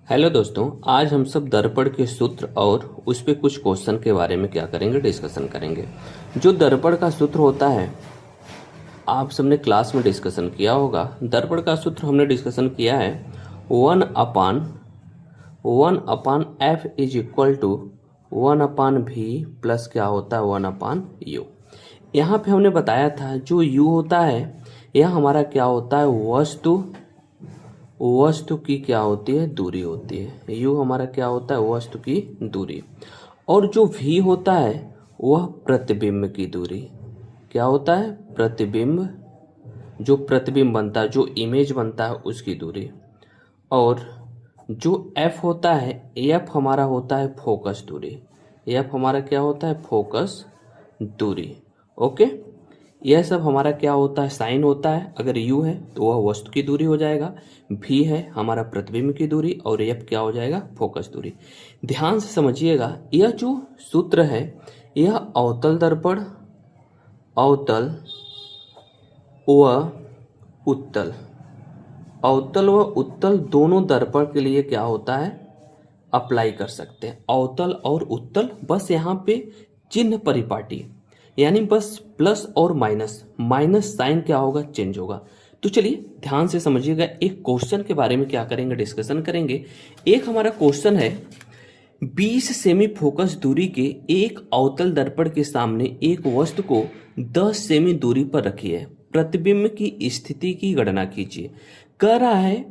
Hello दोस्तों, आज हम सब दर्पण के सूत्र और उस पे कुछ क्वेश्चन के बारे में क्या करेंगे, डिस्कशन करेंगे। जो दर्पण का सूत्र होता है, आप सबने क्लास में डिस्कशन किया होगा। दर्पण का सूत्र हमने डिस्कशन किया है, one upon F is equal to one upon भी प्लस क्या होता है, वन अपान यू। यहाँ पे हमने बताया था जो यू होता है यह हमारा क्या होता है, वस्तु की क्या होती है, दूरी होती है। यू हमारा क्या होता है, वस्तु की दूरी। और जो भी होता है वह प्रतिबिंब की दूरी। क्या होता है, प्रतिबिंब, जो प्रतिबिंब बनता है, जो इमेज बनता है उसकी दूरी। और जो एफ होता है, एफ हमारा होता है फोकस दूरी। एफ हमारा क्या होता है, फोकस दूरी। ओके, यह सब हमारा क्या होता है, साइन होता है। अगर यू है तो वह वस्तु की दूरी हो जाएगा, भी है हमारा प्रतिबिंब की दूरी, और एफ क्या हो जाएगा, फोकस दूरी। ध्यान से समझिएगा, यह जो सूत्र है यह अवतल दर्पण, अवतल व उत्तल, अवतल व उत्तल दोनों दर्पण के लिए क्या होता है, अप्लाई कर सकते हैं। अवतल और उत्तल, बस यहाँ पे चिन्ह परिपाटी, यानी बस प्लस और माइनस, माइनस साइन क्या होगा, चेंज होगा। तो चलिए ध्यान से समझिएगा, एक क्वेश्चन के बारे में क्या करेंगे, डिस्कशन करेंगे। एक हमारा क्वेश्चन है, 20 सेमी फोकस दूरी के एक अवतल दर्पण के सामने एक वस्तु को 10 सेमी दूरी पर रखिए, प्रतिबिंब की स्थिति की गणना कीजिए। कह रहा है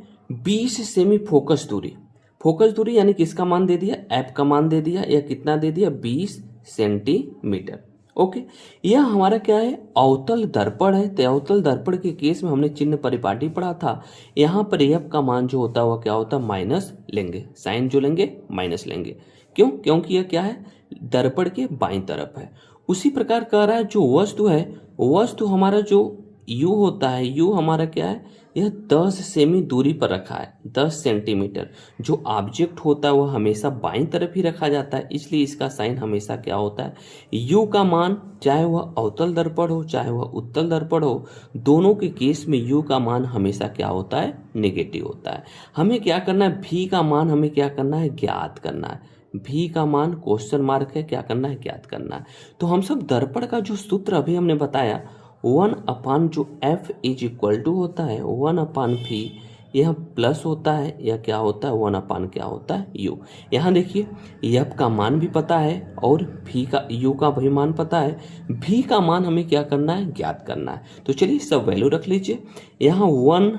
20 सेमी फोकस दूरी, फोकस दूरी यानी किसका मान दे दिया, एफ का मान दे दिया, या कितना दे दिया, 20 सेंटीमीटर। ओके, यह हमारा क्या है, अवतल दर्पण है। तो अवतल दर्पण के केस में हमने चिन्ह परिपाटी पढ़ा था। यहाँ पर एफ का मान जो होता है वह क्या होता है, माइनस लेंगे, साइन जो लेंगे माइनस लेंगे। क्यों, क्योंकि यह क्या है, दर्पण के बाईं तरफ है। उसी प्रकार कह रहा है जो वस्तु है, वस्तु हमारा जो यू होता है, यू हमारा क्या है, यह 10 सेमी दूरी पर रखा है, 10 सेंटीमीटर। जो ऑब्जेक्ट होता है वह हमेशा बाईं तरफ ही रखा जाता है, इसलिए इसका साइन हमेशा क्या होता है, यू का मान, चाहे वह अवतल दर्पण हो चाहे वह उत्तल दर्पण हो, दोनों के केस में यू का मान हमेशा क्या होता है, नेगेटिव होता है। हमें क्या करना है, भी का मान हमें क्या करना है, ज्ञात करना है। भी का मान क्वेश्चन मार्क है, क्या करना है, ज्ञात करना है। तो हम सब दर्पण का जो सूत्र अभी हमने बताया, 1 अपान जो एफ इज इक्वल टू होता है 1 अपान भी, यह प्लस होता है, या क्या होता है, 1 अपान क्या होता है, यू। यहाँ देखिए एफ का मान भी पता है और भी का, यू का भी मान पता है, भी का मान हमें क्या करना है, ज्ञात करना है। तो चलिए सब वैल्यू रख लीजिए। यहाँ 1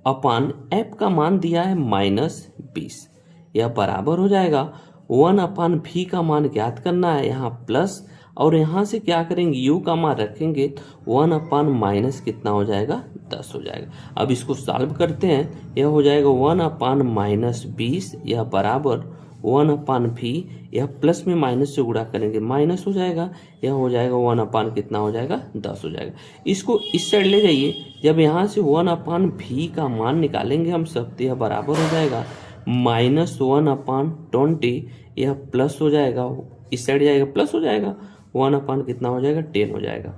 अपान एफ का मान दिया है -20, यह बराबर हो जाएगा 1 अपान भी का मान ज्ञात करना है, यहाँ प्लस, और यहाँ से क्या करेंगे, यू का मान रखेंगे, 1 अपान माइनस कितना हो जाएगा, 10 हो जाएगा। अब इसको सॉल्व करते हैं, यह हो जाएगा 1 अपान -20, यह बराबर 1 अपान भी, यह प्लस में माइनस से गुणा करेंगे माइनस हो जाएगा, यह हो जाएगा 1 अपान कितना हो जाएगा, 10 हो जाएगा। इसको इस साइड ले जाइए, जब यहाँ से 1 अपान भी का मान निकालेंगे हम सब, तो यह बराबर हो जाएगा -1 अपान 20, यह प्लस हो जाएगा, इस साइड जाएगा प्लस हो जाएगा, 1 अपान कितना हो जाएगा, 10 हो जाएगा।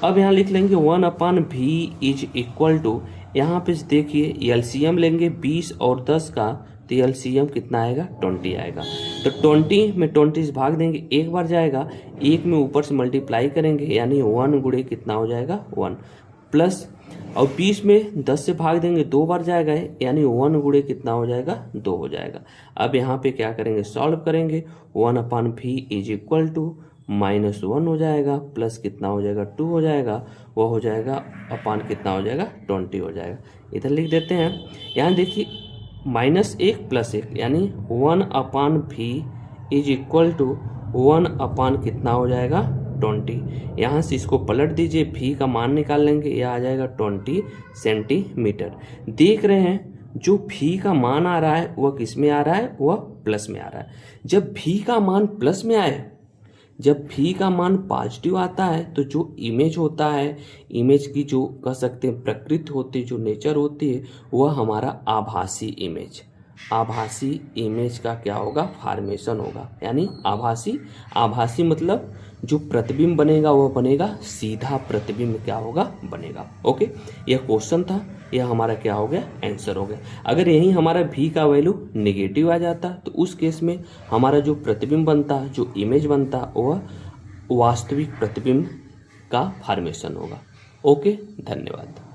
अब यहाँ लिख लेंगे 1 अपान भी इज इक्वल टू, यहाँ पे देखिए एलसीएम लेंगे 20 और 10 का, तो एलसीएम कितना आएगा, 20 आएगा। तो 20 में 20 से भाग देंगे, एक बार जाएगा, एक में ऊपर से मल्टीप्लाई करेंगे, यानी 1 गुणे कितना हो जाएगा, 1, प्लस, और 20 में 10 से भाग देंगे, दो बार जाएगा, यानी 1 गुणे कितना हो जाएगा, 2 हो जाएगा। अब यहाँ पे क्या करेंगे, सॉल्व करेंगे, 1 अपान भी इज इक्वल टू -1 हो जाएगा, प्लस कितना हो जाएगा, 2 हो जाएगा, वह हो जाएगा अपान कितना हो जाएगा, 20 हो जाएगा। इधर लिख देते हैं, यहाँ देखिए -1 + 1, यानी 1 अपान भी इज इक्वल टू 1 अपान कितना हो जाएगा, 20। यहाँ से इसको पलट दीजिए, भी का मान निकाल लेंगे, यह आ जाएगा 20 सेंटीमीटर। देख रहे हैं जो भी का मान आ रहा है वह किस में आ रहा है, वह प्लस में आ रहा है। जब भी का मान प्लस में आए, जब भी का मान पॉजिटिव आता है, तो जो इमेज होता है, इमेज की जो कह सकते हैं प्रकृति होती है, जो नेचर होती है, वह हमारा आभासी इमेज, आभासी इमेज का क्या होगा, फॉर्मेशन होगा। यानी आभासी मतलब जो प्रतिबिंब बनेगा वो बनेगा सीधा प्रतिबिंब क्या होगा, बनेगा। ओके, यह क्वेश्चन था, यह हमारा क्या हो गया, आंसर हो गया। अगर यही हमारा भी का वैल्यू नेगेटिव आ जाता तो उस केस में हमारा जो प्रतिबिंब बनता, जो इमेज बनता, वह वास्तविक प्रतिबिंब का फॉर्मेशन होगा। ओके, धन्यवाद।